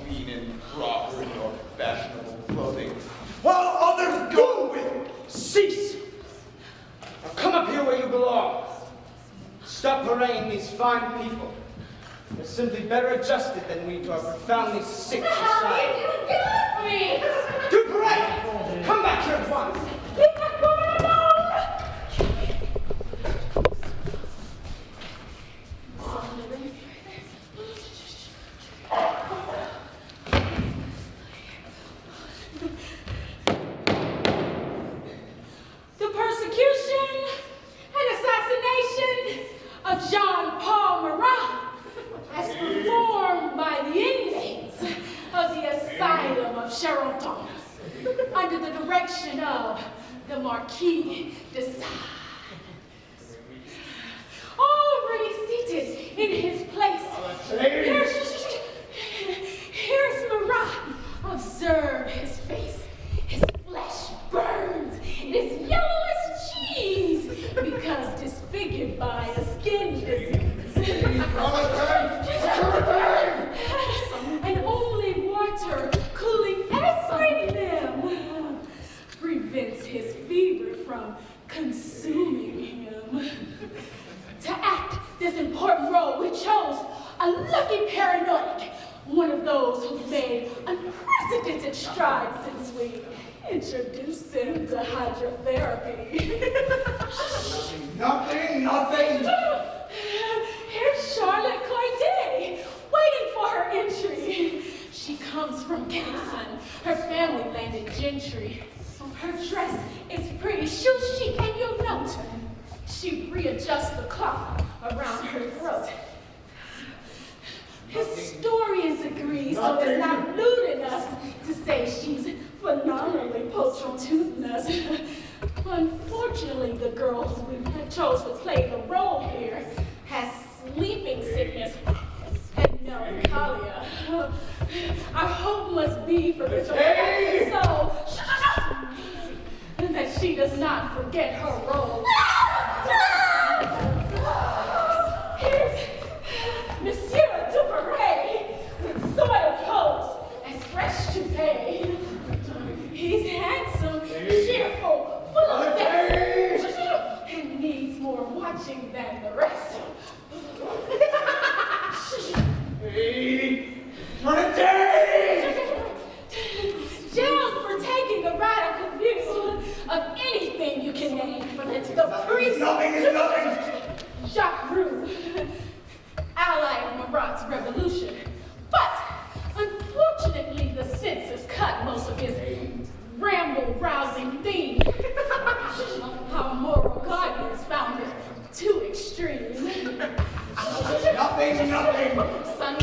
clean and proper in your fashionable clothing, while others go with Cease! Now come up here where you belong. Stop haranguing these fine people. They're simply better adjusted than we to our profoundly sick society. Get off me! Duperret! Come back here at once! Leave that woman alone! The persecution and assassination of Jean Paul Marat, as performed by the inmates of the asylum of Charenton, under the direction of the Marquis de Sade. Already seated in his place, here's Marat. Observe his face. His flesh burns. It is yellow as cheese because disfigured by a skin disease. And only water cooling every limb prevents his fever from consuming him. To act this important role, we chose a lucky paranoid, one of those who've made unprecedented strides since we introduced him to hydrotherapy. Nothing. Here's Charlotte Corday, waiting for her entry. She comes from Cannes. Her family landed gentry. Her dress is pretty, shoe chic, and you'll note she readjusts the cloth around her throat. Historians agree, so it's not ludicrous to say she's phenomenally potentous. Unfortunately, the girl who we chose to play the role here has sleeping sickness and melancholia. Our hope must be for this so that she does not forget her role. Here's Monsieur Duperret with soiled clothes and fresh toupee. He's handsome, cheerful, full of sex, and needs more watching than the rest. Jailed for taking a radical view of anything you can name, but it's the priest. Nothing. Jacques Roux, ally of Marat's revolution. But unfortunately, the censors cut most of his ramble-rousing theme. Our moral guardians found it too extreme. Nothing. Son.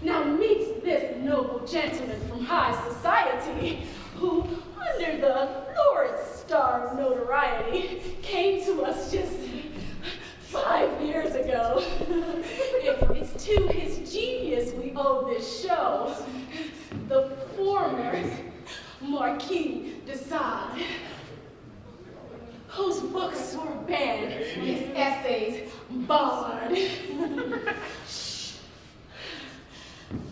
Now meet this noble gentleman from high society who, under the lurid star of notoriety, came to us just 5 years ago. It's to his genius we owe this show. The former Marquis de Sade, whose books were banned, his essays barred.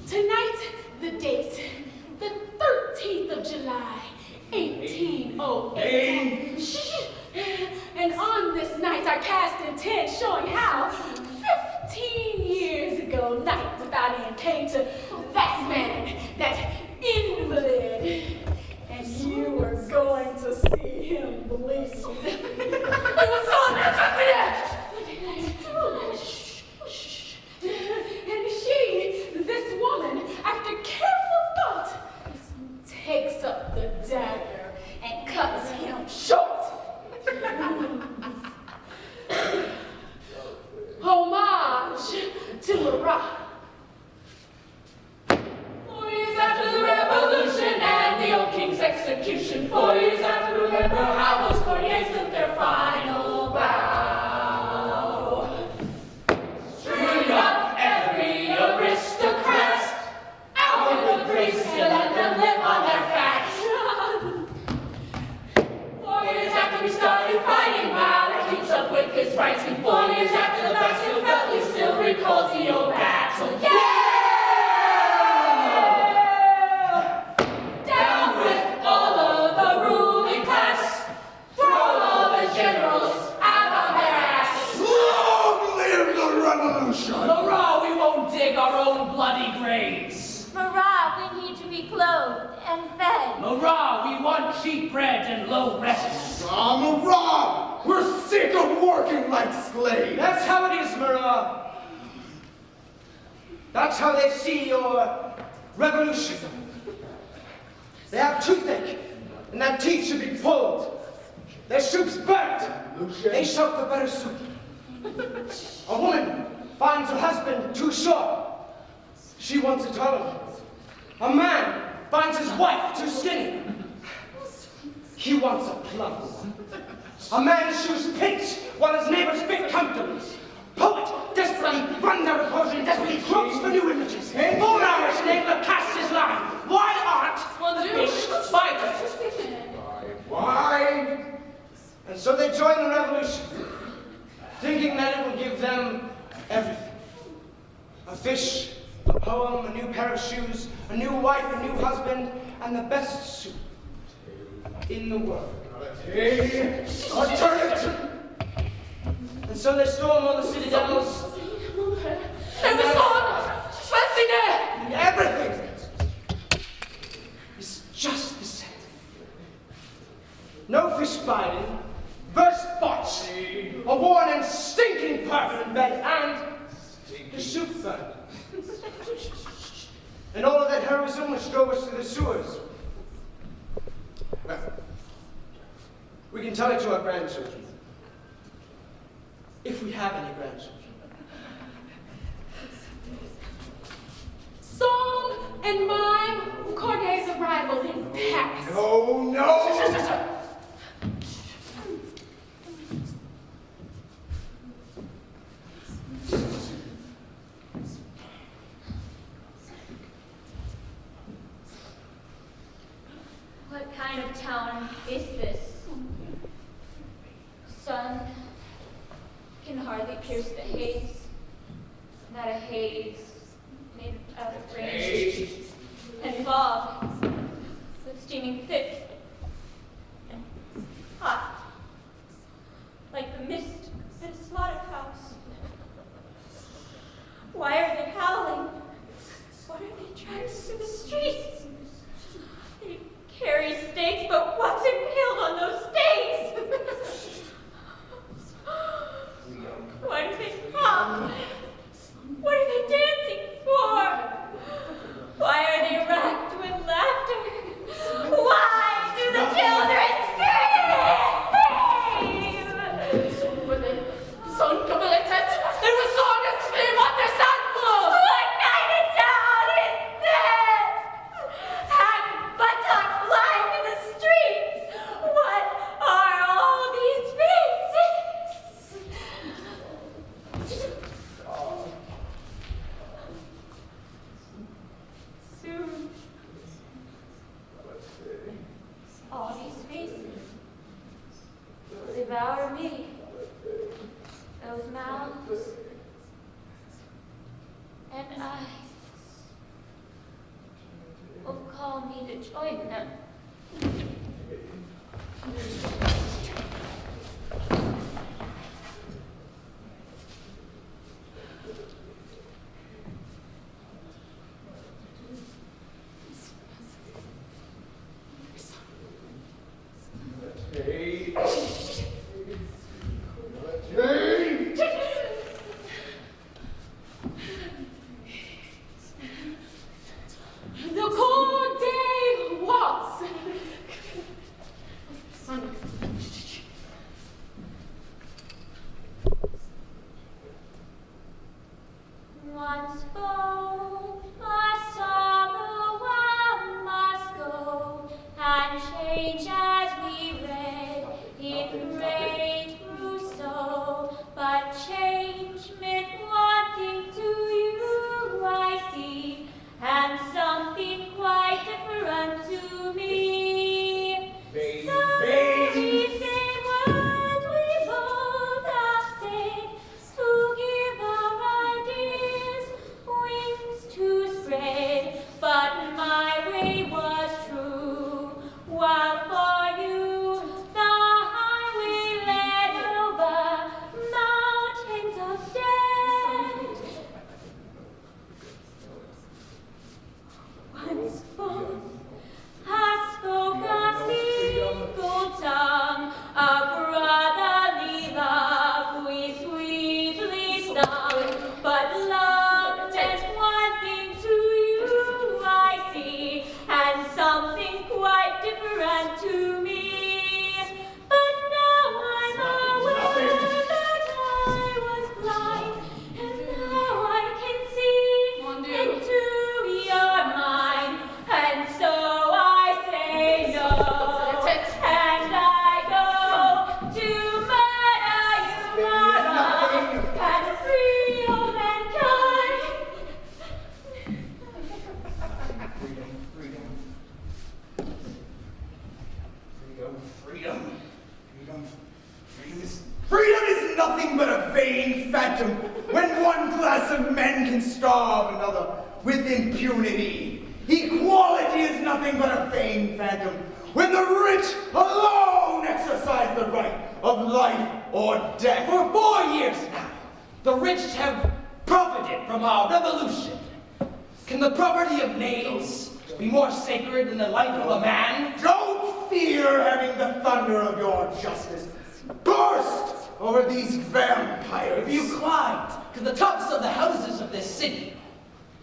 Tonight, the date, the 13th of July, 1808. And on this night, I cast intent showing how 15 years ago, night without end, came to that man, that invalid, and you were going to see him bleed. It was so necessary. Marat, we won't dig our own bloody graves. Marat, we need to be clothed and fed. Marat, we want cheap bread and low rents. Marat! We're sick of working like slaves! That's how it is, Marat. That's how they see your revolution. They have toothache, and that teeth should be pulled. Their soup's burnt. They shout for better soup. A woman finds her husband too short. She wants a taller. A man finds his wife too skinny. He wants a plump one. A man's shoes pinch while his neighbor's fit comfortable. Poet desperately runs out of poetry and desperately gropes for new images. 4 hours and able to cast his line. Why aren't the fish spiders? Why? And so they join the revolution, thinking that it will give them everything. A fish, a poem, a new pair of shoes, a new wife, a new husband, and the best soup in the world. And so they storm all the citadels. And the song! Fascinating! Everything is just the same. No fish biting, verse botched, a worn and stinking permanent bed, and the soup burned. And all of that heroism which drove us to the sewers. Well, we can tell it to our grandchildren. If we have any grandchildren. Song and mime, Corneille's arrival in Paris. No! What kind of town is this? Sun can hardly pierce the haze. Not a haze made out of rain and fog, but steaming thick and hot, like the mist at a slaughterhouse. Why are they howling? What are they dragging through the streets? They carry stakes, but what's impaled on those stakes? Why do they come? What are they dancing for? Why are they racked with laughter? Why do the children scream? When the sun cavalietet, there was song and scream on their sandfloor! What kind of town is this? Hang buttocks lying in the streets. What are all these faces? Soon, all these faces will devour me. Those mouths and eyes will call me to join them. The cold day walks. Sun. Once go, I saw the world must go and change as we read in great Rousseau. But change meant wanting to you, I see, and something quite different to me. Very same words we both have said to give our ideas. We phantom, when one class of men can starve another with impunity. Equality is nothing but a vain phantom, when the rich alone exercise the right of life or death. For 4 years now, the rich have profited from our revolution. Can the property of knaves be more sacred than the life of a man? Don't fear having the thunder of your justice burst over these vampires. If you climbed to the tops of the houses of this city,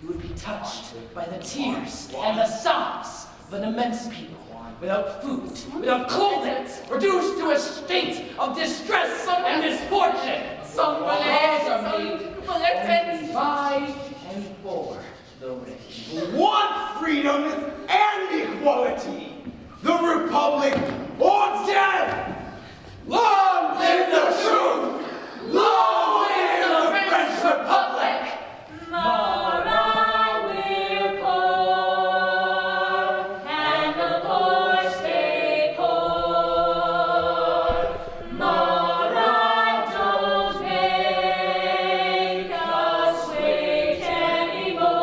you would be touched by the tears and the sobs of an immense people, without food, without clothing, reduced to a state of distress and misfortune. Laws are made only by and for the rich. who want freedom and equality, the republic or death. Long live the truth! Long live the French Republic! Marat, we're poor, and the poor stay poor. Marat, don't make us wait anymore.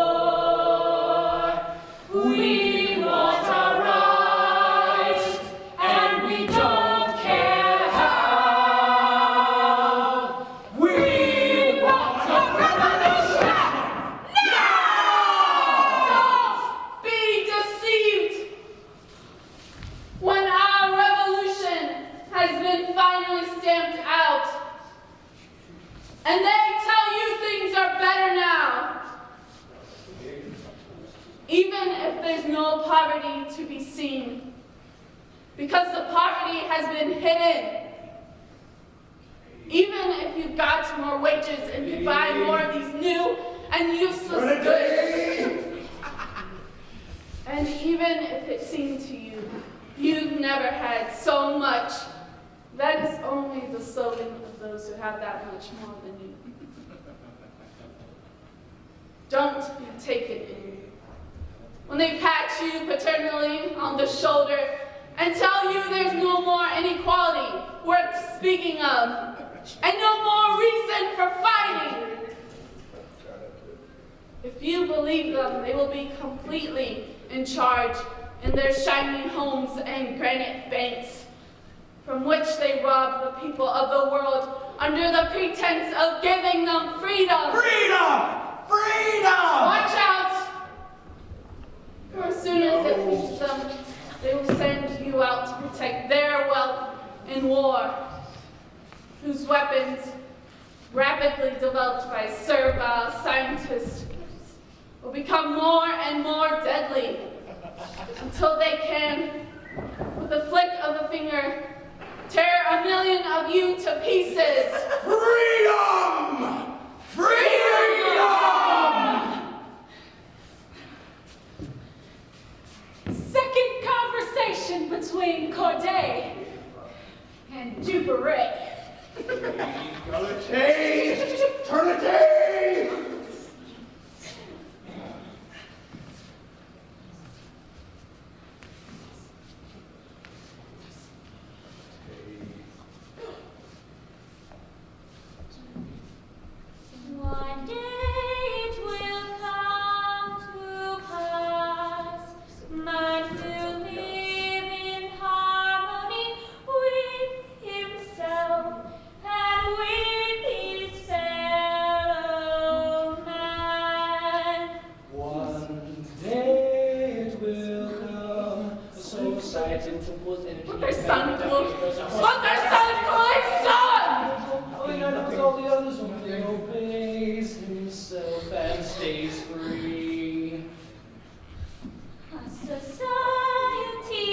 We want our rights, and we don't care how. We want a revolution! Don't be deceived. When our revolution has been finally stamped out, and they tell you things are better now, even if there's no poverty to be seen, because the poverty has been hidden. Even if you got more wages and could buy more of these new and useless goods, and even if it seemed to you you've never had so much, that is only the slogan of those who have that much more than you. Don't be taken in. When they pat you paternally on the shoulder and tell you there's no more inequality worth speaking of, and no more reason for fighting. If you believe them, they will be completely in charge in their shiny homes and granite banks, from which they rob the people of the world under the pretense of giving them freedom. Freedom! Freedom! Watch out! For as soon as it reaches them, they will send you out to protect their wealth in war, whose weapons, rapidly developed by servile scientists, will become more and more deadly until they can, with a flick of a finger, tear 1,000,000 of you to pieces. Freedom! Freedom! Second conversation between Corday and Duperret. Eternity! One day it will come to pass, man will live in harmony with himself and with his fellow man. One day it will come, so exciting to put energy. What their son will, what their son will his son! Going on with all the others, only obeys himself and stays free. A society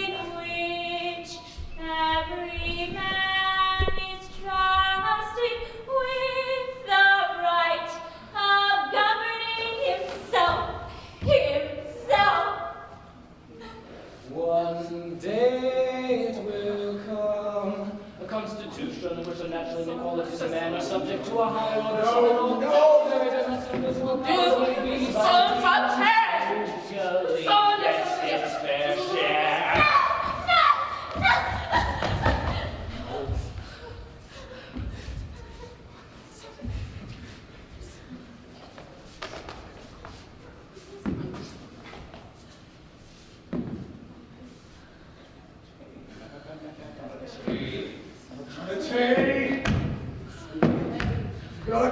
in which every man is trusted with the right of governing himself. One day it will come, a constitution in which the natural inequalities of man are subject to a higher order. No, no. There is a And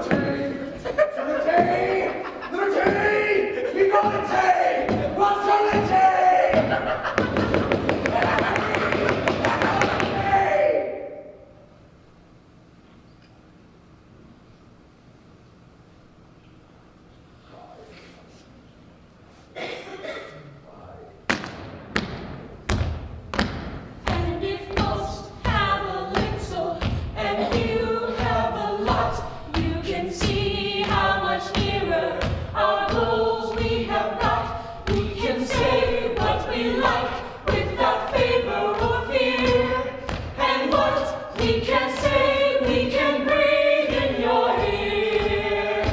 if most have a little and few have a lot, you can see how much nearer our goals we have got. We can say what we like without favor or fear, and what we can say we can breathe in your ear.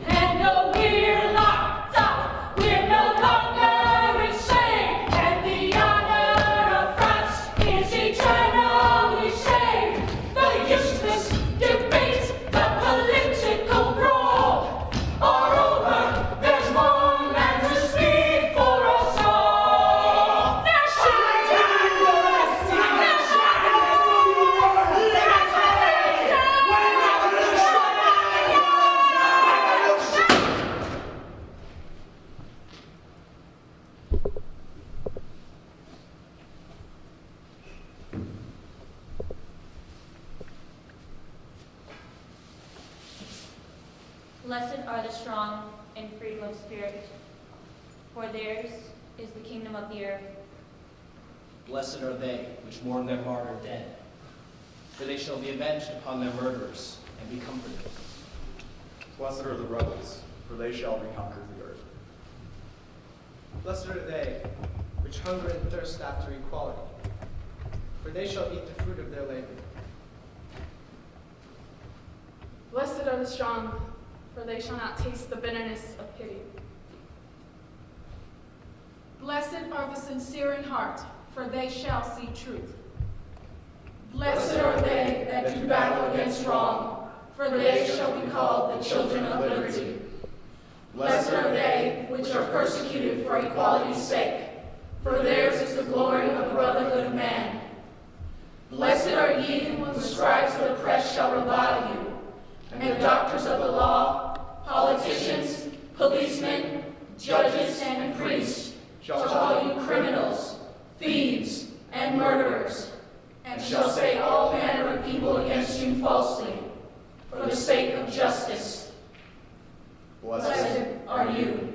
And no, we're locked up, we're no longer enslaved, and the honor of France is eternally saved. The useless debate, the political brawl are over. There's one man to speak for us all. Blessed are the strong and freedom of spirit, for theirs is the kingdom of the earth. Blessed are they which mourn their martyr dead, for they shall be avenged upon their murderers and be comforted. Blessed are the rebels, for they shall reconquer the earth. Blessed are they which hunger and thirst after equality, for they shall eat the fruit of their labor. Blessed are the strong, for they shall not taste the bitterness of pity. Blessed are the sincere in heart, for they shall see truth. Blessed are they that do battle against wrong, for they shall be called the children of liberty. Blessed are they which are persecuted for equality's sake, for theirs is the glory of the brotherhood of man. Blessed are ye when the scribes of the press shall revile you, and the doctors of the law, politicians, policemen, judges, and priests shall call you criminals, thieves, and murderers, and shall say all manner of evil against you falsely, for the sake of justice. Blessed are you